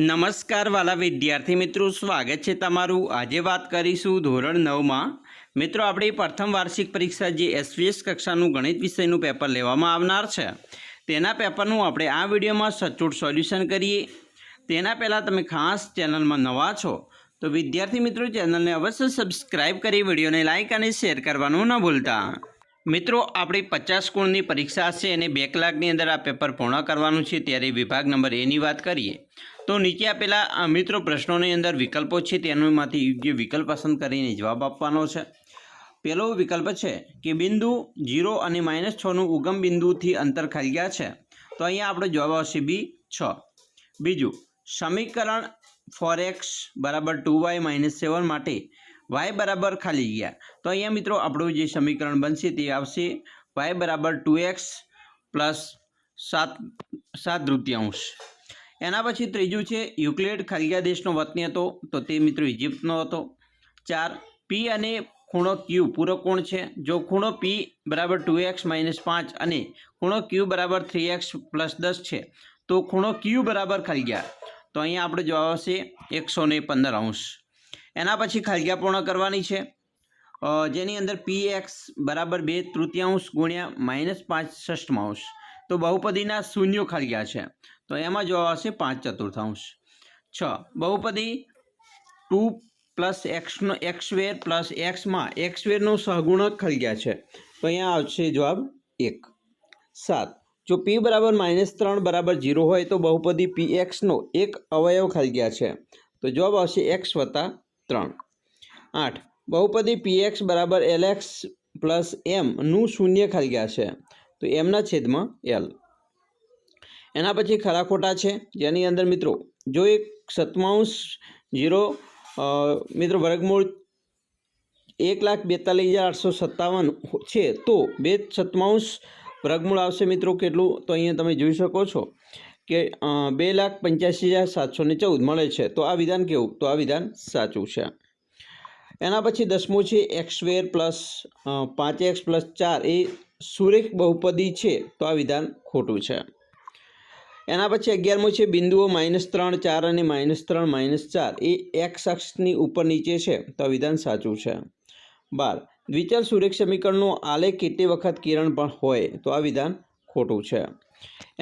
નમસ્કાર વાલા વિદ્યાર્થી મિત્રો, સ્વાગત છે તમારું। આજે વાત કરીશું ધોરણ 9માં મિત્રો આપણી પ્રથમ વાર્ષિક પરીક્ષા જે એસવીએસ કક્ષાનું ગણિત વિષયનું પેપર લેવામાં આવનાર છે તેના પેપરનું આપણે આ વિડીયોમાં સચોટ સોલ્યુશન કરીએ। તેના પહેલાં તમે ખાસ ચેનલમાં નવા છો તો વિદ્યાર્થી મિત્રો ચેનલને અવશ્ય સબસ્ક્રાઈબ કરી વિડીયોને લાઇક અને શેર કરવાનું ન ભૂલતા। મિત્રો આપણી 50 ગુણની પરીક્ષા છે અને 2 કલાકની અંદર આ પેપર પૂર્ણ કરવાનું છે। ત્યારે વિભાગ નંબર એની વાત કરીએ તો નીચે આપેલા મિત્રો પ્રશ્નોની અંદર વિકલ્પો છે તેનામાંથી યોગ્ય વિકલ્પ પસંદ કરીને જવાબ આપવાનો છે। પહેલો વિકલ્પ છે કે બિંદુ 0 અને -6નું ઉગમ બિંદુથી અંતર ખાલી ગયા છે, તો અહીંયા આપણો જવાબ આવશે બી 6। બીજું, સમીકરણ 4x = 2y - 7 માટે y બરાબર ખાલી ગયા, તો અહીંયા મિત્રો આપણું જે સમીકરણ બનશે તે આવશે y = 2x + 7/7। એના પછી ત્રીજું છે યુક્લિડ ખાલી ગયા દેશનો વતની હતો, તો તે મિત્રો ઇજિપ્તનો હતો। 4, પી અને ખૂણો ક્યુ પૂરો કોણ છે? જો ખૂણો પી = 2x - 5 અને ખૂણો ક્યુ = 3x + 10 છે તો ખૂણો ક્યુ બરાબર ખાલી ગયા, તો અહીંયા આપણો જવાબ આવશે 115°। એના પછી ખાલી ગયા પૂર્ણ કરવાની છે, જેની અંદર px = 2/3 ગુણ્યા -5/6, તો બહુપદીના શૂન્યો ખાલી ગયા છે, તો એમાં જવાબ આવશે 5/4। 6, બહુપદી 2 + x² + x માં x² નો સહગુણક ખાલી ગયા છે, તો અહીંયા આવશે જવાબ 1। 7, જો p = -3 = 0 હોય તો બહુપદી px નો એક અવયવ ખાલી ગયા છે, તો જવાબ આવશે x + 3। 8, બહુપદી px = lx + m નું શૂન્ય ખાલી ગયા છે, તો m/l। એના પછી ખરા ખોટા છે, જેની અંદર મિત્રો જો એક શતમાંશ 0 મિત્રો વર્ગમૂળ 1,42,857 છે તો 2 વર્ગમૂળ આવશે મિત્રો કેટલું? તો અહીંયા તમે જોઈ શકો છો કે 2,85,714 મળે છે, તો આ વિધાન કેવું? તો આ વિધાન સાચું છે। એના પછી 10મું છે x² + 5x + 4 એ સુરેખ બહુપદી છે, તો આ વિધાન ખોટું છે। એના પછી 11મું છે બિંદુઓ -3, 4 અને -3, -4 એ x અક્ષની ઉપર નીચે છે, તો આ વિધાન સાચું છે। 12, દ્વિચલ સુરેખ સમીકરણનો આલેખ કેટલી વખત કિરણ પણ હોય, તો આ વિધાન ખોટું છે।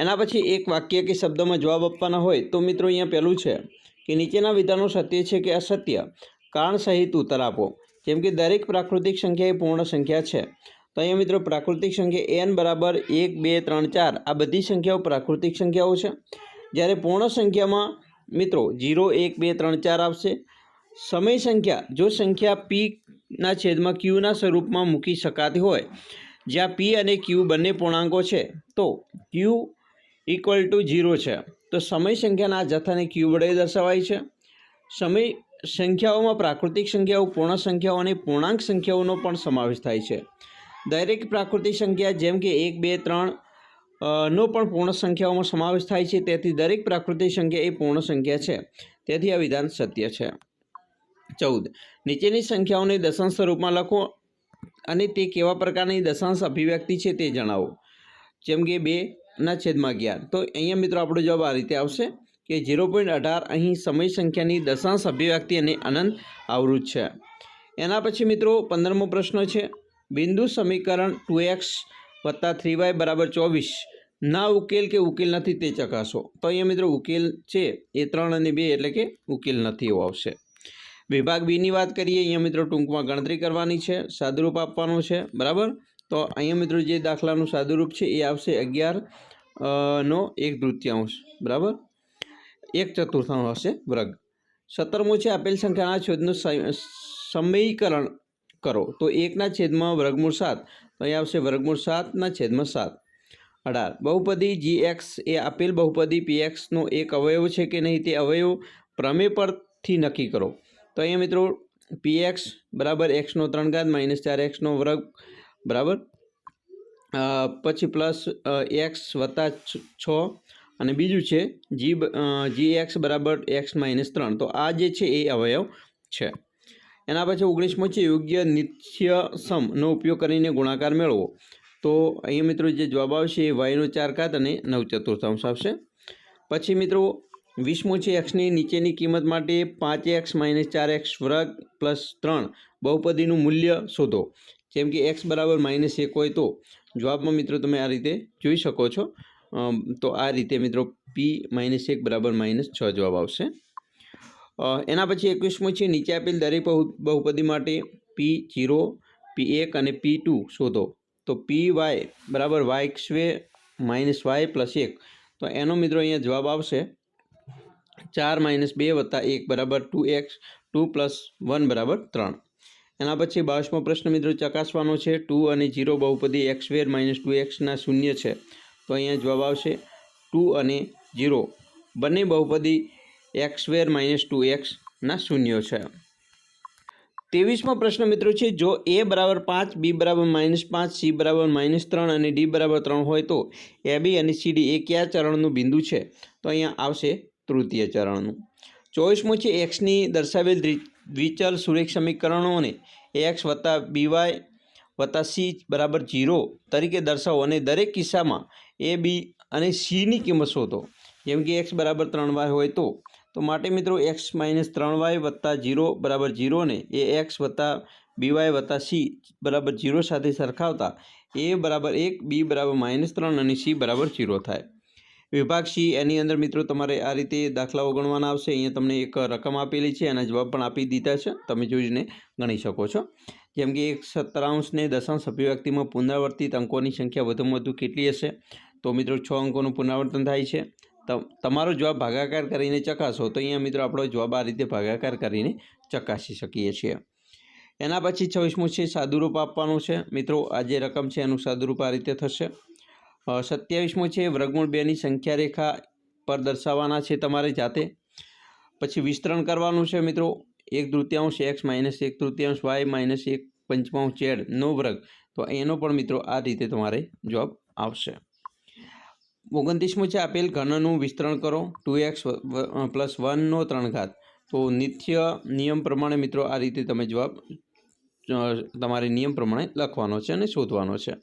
એના પછી એક વાક્ય કે શબ્દમાં જવાબ આપવાના હોય તો મિત્રો અહીંયા પહેલું છે કે નીચેના વિધાનો સત્ય છે કે અસત્ય, કારણ સહિત ઉત્તર આપો। જેમ કે દરેક પ્રાકૃતિક સંખ્યા એ પૂર્ણ સંખ્યા છે, તો અહીંયા મિત્રો પ્રાકૃતિક સંખ્યા n = 1, 2, 3, 4 આ બધી સંખ્યાઓ પ્રાકૃતિક સંખ્યાઓ છે, જ્યારે પૂર્ણ સંખ્યામાં મિત્રો 0, 1, 2, 3, 4 આવશે। સમય સંખ્યા જો સંખ્યા p/q ના સ્વરૂપમાં મૂકી શકાતી હોય, જ્યાં p અને q બંને પૂર્ણાંકો છે તો q = 0 છે, તો સમય સંખ્યાના જથ્થાને q વડે દર્શાવાય છે। સમય સંખ્યાઓમાં પ્રાકૃતિક સંખ્યાઓ, પૂર્ણ સંખ્યાઓ અને પૂર્ણાંક સંખ્યાઓનો પણ સમાવેશ થાય છે। દરેક પ્રાકૃતિક સંખ્યા જેમ કે 1, 2, 3 નો પણ પૂર્ણ સંખ્યાઓમાં સમાવેશ થાય છે, તેથી દરેક પ્રાકૃતિક સંખ્યા એ પૂર્ણ સંખ્યા છે, તેથી આ વિધાન સત્ય છે। 14, નીચેની સંખ્યાઓને દશાંશ સ્વરૂપમાં લખો અને તે કેવા પ્રકારની દશાંશ અભિવ્યક્તિ છે તે જણાવો। જેમ કે 2/11, તો અહીંયા મિત્રો આપણો જવાબ આ રીતે આવશે કે 0.18 અહીં સમય સંખ્યાની દશાંશ અભિવ્યક્તિ અને અનંત આવૃત છે। એના પછી મિત્રો 15મો પ્રશ્ન છે બિંદુ સમીકરણ 2x + 3y = 24 ના ઉકેલ કે ઉકેલ નથી તે ચકાસો, તો અહીંયા મિત્રો ઉકેલ છે એ 3 અને 2 એટલે કે ઉકેલ નથી એવો આવશે। વિભાગ બીની વાત કરીએ, અહીંયા મિત્રો ટૂંકમાં ગણતરી કરવાની છે, સાદુરૂપ આપવાનું છે, બરાબર। તો અહીંયા મિત્રો જે દાખલાનું સાદુરૂપ છે એ આવશે 11/1/3, બરાબર, 1/4 હશે વર્ગ। 17મું છે આપેલ સંખ્યાના છેદનું સમીકરણ કરો, તો 1/7, તો અહીં આવશે √7/7। 18, બહુપદી gx એ આપેલ બહુપદી px નો એક અવયવ છે કે નહીં તે અવયવ પ્રમેય પરથી નક્કી કરો, તો અહીંયા મિત્રો px = x3 - 4x², બરાબર, પછી પ્લસ x + 6 અને બીજું છે gx = x - 3, તો આ જે છે એ અવયવ છે। એના પછી 19મું છે યોગ્ય નિત્યસમનો ઉપયોગ કરીને ગુણાકાર મેળવો, તો અહીંયા મિત્રો જે જવાબ આવશે એ y4 અને 9/4 આવશે। પછી મિત્રો 20મો છે એક્સની નીચેની કિંમત માટે 5x - 4x વર્ગ +3 બહુપદીનું મૂલ્ય શોધો। જેમ કે x બરાબર -1 હોય તો જવાબમાં મિત્રો તમે આ રીતે જોઈ શકો છો। તો આ રીતે મિત્રો p - 1 બરાબર -6 જવાબ આવશે। એના પછી 21મો છે નીચે આપેલ દરેક બહુપદી માટે p0, p1 અને p2 શોધો। તો py બરાબર y² - y + 1 તો એનો મિત્રો અહીંયા જવાબ આવશે 4 - 2 + 1 બરાબર 2x, 2 + 1 બરાબર 3। એના પછી 22મો પ્રશ્ન મિત્રો ચકાસવાનો છે 2 અને 0 બહુપદી x² - 2x ના શૂન્ય છે। તો અહીંયા જવાબ આવશે 2 અને 0 બંને બહુપદી x² - 2x ના શૂન્ય છે। 23મો પ્રશ્ન મિત્રો છે જો a બરાબર 5, b બરાબર -5, c બરાબર -3 અને d બરાબર 3 હોય તો ab અને cd એ કયા ચરણનું બિંદુ છે? તો અહીંયા આવશે તૃતીય ચરણનું। 24મો છે એક્સની દર્શાવેલ દ્વિચલ સુરેખ સમીકરણોને ax + by + c બરાબર 0 તરીકે દર્શાવો અને દરેક કિસ્સામાં a, b અને c ની કિંમત શોધો। જેમ કે x બરાબર 3y હોય તો માટે મિત્રો x - 3y + 0 બરાબર 0 ને ax + by + c બરાબર 0 સાથે સરખાવતા a બરાબર 1, b બરાબર -3 અને c બરાબર 0 થાય। વિભાગ સી એની અંદર મિત્રો તમારે આ રીતે દાખલાઓ ગણવાના આવશે। અહીંયા તમને એક રકમ આપેલી છે, એના જવાબ પણ આપી દીધા છે, તમે જોઈને ગણી શકો છો। જેમ કે 1/17 ને દશાંશ અભિવ્યક્તિમાં પુનરાવર્તિત અંકોની સંખ્યા વધુમાં વધુ કેટલી હશે? તો મિત્રો 6 અંકોનું પુનરાવર્તન થાય છે। તમારો જવાબ ભાગાકાર કરીને ચકાસો તો અહીંયા મિત્રો આપણો જવાબ આ રીતે ભાગાકાર કરીને ચકાસી શકીએ છીએ। એના પછી 26મું છે સાદુરૂપ આપવાનું છે। મિત્રો આ જે રકમ છે એનું સાદુરૂપ આ રીતે થશે। 27મું છે વર્ગમૂળ 2ની સંખ્યા રેખા પર દર્શાવવાના છે તમારે જાતે। પછી વિસ્તરણ કરવાનું છે મિત્રો 1/3 x - 1/3 y - 1/5 z નો વર્ગ તો એનો પણ મિત્રો આ રીતે તમારે જવાબ આવશે। 29મું છે આપેલ ઘનનું વિસ્તરણ કરો 2x + 1/3 તો નિત્ય નિયમ પ્રમાણે મિત્રો આ રીતે તમે જવાબ તમારે નિયમ પ્રમાણે લખવાનો છે અને શોધવાનો છે।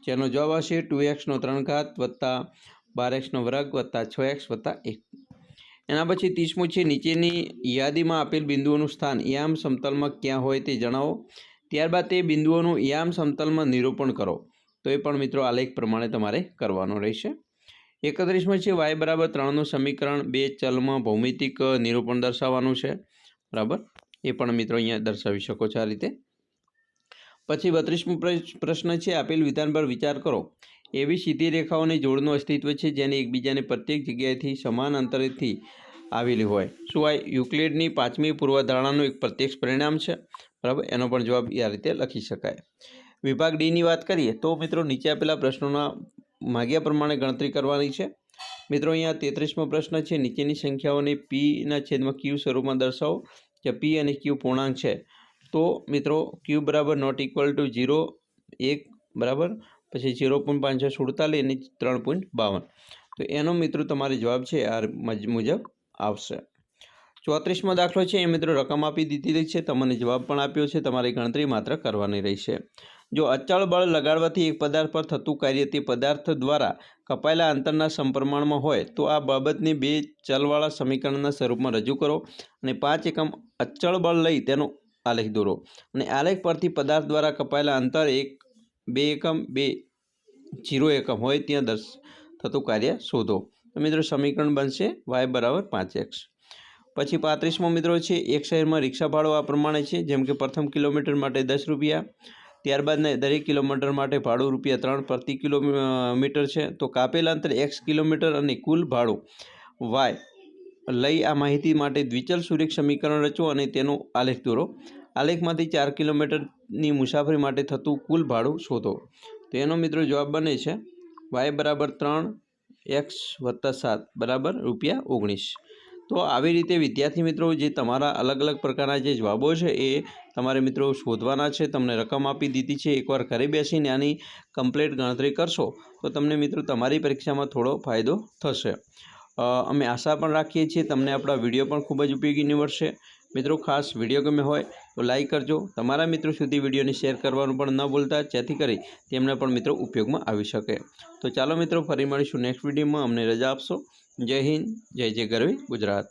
જેનો જવાબ આવશે 2x3 + 12x² + 6x + 1। એના પછી 30મું છે નીચેની યાદીમાં આપેલ બિંદુઓનું સ્થાન યામ સમતલમાં ક્યાં હોય તે જણાવો। ત્યારબાદ તે બિંદુઓનું યામ સમતલમાં નિરૂપણ કરો તો એ પણ મિત્રો આલેખ પ્રમાણે તમારે કરવાનો રહેશે। 31મું છે y બરાબર 3નું સમીકરણ 2 ચલમાં ભૌમિતિક નિરૂપણ દર્શાવવાનું છે બરાબર, એ પણ મિત્રો અહીંયા દર્શાવી શકો છો આ રીતે। પછી 32મો પ્રશ્ન છે આપેલ વિધાન પર વિચાર કરો એવી સીધી રેખાઓની જોડનું અસ્તિત્વ છે જેને એકબીજાને પ્રત્યેક જગ્યાએથી સમાન અંતરેથી આવેલી હોય। શું આ યુક્લિડની 5મી પૂર્વધારણાનું એક પ્રત્યક્ષ પરિણામ છે બરાબર, એનો પણ જવાબ આ રીતે લખી શકાય। વિભાગ ડીની વાત કરીએ તો મિત્રો નીચે આપેલા પ્રશ્નોના માગ્યા પ્રમાણે ગણતરી કરવાની છે। મિત્રો અહીંયા 33મો પ્રશ્ન છે નીચેની સંખ્યાઓને p/q સ્વરૂપમાં દર્શાવો જ્યાં p અને q પૂર્ણાંક છે। તો મિત્રો q બરાબર ≠ 0, 1 બરાબર, પછી 0.547 અને 3.52 તો એનો મિત્રો તમારે જવાબ છે આ મુજબ આવશે। 34મો દાખલો છે એ મિત્રો રકમ આપી દીધી છે, તમને જવાબ પણ આપ્યો છે, તમારી ગણતરી માત્ર કરવાની રહેશે। જો અચળ બળ લગાડવાથી એક પદાર્થ પર થતું કાર્ય તે પદાર્થ દ્વારા કપાયેલા અંતરના સમપ્રમાણમાં હોય તો આ બાબતને 2 ચલવાળા સમીકરણના સ્વરૂપમાં રજૂ કરો અને 5 એકમ અચળ બળ લઈ તેનો આલેખ દોરો અને આલેખ પરથી પદાર્થ દ્વારા કપાયેલા અંતર 2 એકમ 0 એકમ હોય ત્યાં થતું કાર્ય શોધો। તો મિત્રો સમીકરણ બનશે y બરાબર 5x। પછી 35મો મિત્રો છે એક શહેરમાં રિક્ષા ભાડું આ પ્રમાણે છે જેમ કે પ્રથમ કિલોમીટર માટે 10 રૂપિયા, ત્યારબાદ દરેક કિલોમીટર માટે ભાડું ₹3 પ્રતિ કિલોમીટર છે। તો કાપેલ અંતર x કિલોમીટર અને કુલ ભાડું y લઈ આ માહિતી માટે દ્વિચલ સુરેખ સમીકરણ રચો અને તેનો આલેખ દોરો। આલેખમાંથી 4 કિલોમીટરની મુસાફરી માટે થતું કુલ ભાડું શોધો। તો એનો મિત્રો જવાબ બને છે y બરાબર 3x + 7 બરાબર ₹19। તો આવી રીતે વિદ્યાર્થી મિત્રો જે તમારા અલગ અલગ પ્રકારના જે જવાબો છે એ તમારે મિત્રો શોધવાના છે। તમને રકમ આપી દીધી છે, એકવાર ઘરે બેસીને આની કમ્પ્લીટ ગણતરી કરશો તો તમને મિત્રો તમારી પરીક્ષામાં થોડો ફાયદો થશે। અમે આશા પણ રાખીએ છીએ તમને આપણા વિડીયો પણ ખૂબ જ ઉપયોગી નીવડશે। મિત્રો ખાસ વિડીયો ગમે હોય તો લાઈક કરજો, તમારા મિત્રો સુધી વિડીયોને શેર કરવાનું પણ ન ભૂલતા જેથી કરી તેમને પણ મિત્રો ઉપયોગમાં આવી શકે। તો ચાલો મિત્રો ફરી મળીશું નેક્સ્ટ વિડીયોમાં, અમને રજા આપશો, જય હિન્દ, જય જય ગરવી ગુજરાત.